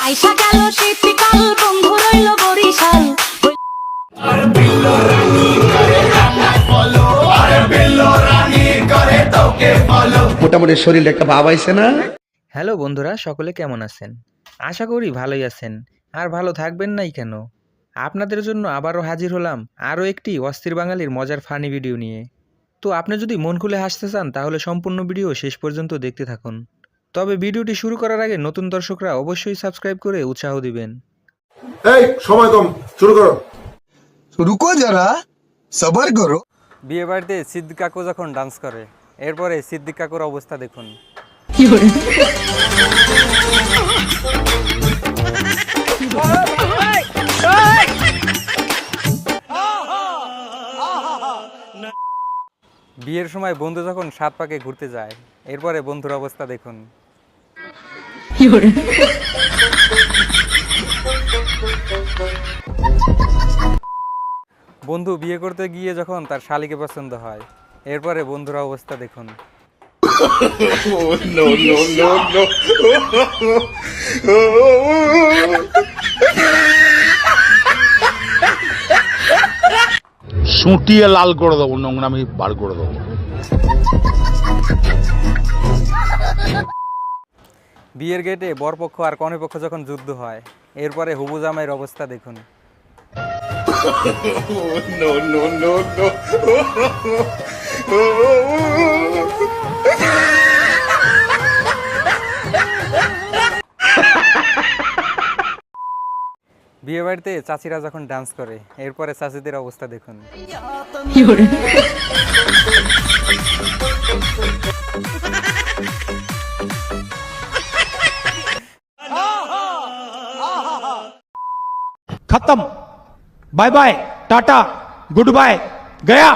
আইসা গেল শীতকাল বন্ধু রইল বরিশাল। মোটামুটি শরীরে একটা ভাব আইছে না? হ্যালো বন্ধুরা, সকলে কেমন আছেন? আশা করি ভালোই আছেন। আর ভালো থাকবেন নাই কেন? আপনাদের জন্য আবারও হাজির হলাম আরও একটি অস্থির বাঙালির মজার ফানি ভিডিও নিয়ে। তো আপনি যদি মন খুলে হাসতে চান তাহলে সম্পূর্ণ ভিডিও শেষ পর্যন্ত দেখতে থাকুন। তবে ভিডিওটি শুরু করার আগে নতুন দর্শকরা অবশ্যই সাবস্ক্রাইব করে উৎসাহ দিবেন। এই সময় কম, শুরু করো। रुको जरा सबर करो। বিয়ে বাড়িতে সিদ্দিক কাকু যখন ডান্স করে, এরপরে সিদ্দিক কাকুর অবস্থা দেখুন। বিয়ের সময় বন্ধু যখন 7 পাকে ঘুরতে যায়, এরপরে বন্ধুর অবস্থা দেখুন। বন্ধু বিয়ে করতে গিয়ে যখন তার শালীকে পছন্দ হয়, এরপরে বন্ধুর অবস্থা দেখুন। সুটিয়ে লাল করে দেবো, নোংরামি বার করে দেবো। বিয়ের গেটে বরপক্ষ আর কনেপক্ষ যখন যুদ্ধ হয়, এরপরে হবু জামাইয়ের অবস্থা দেখুন। বিয়ে বাড়িতে চাচিরা যখন ডান্স করে, এরপরে চাচিদের অবস্থা দেখুন। खत्म, bye bye, tata, goodbye, गया।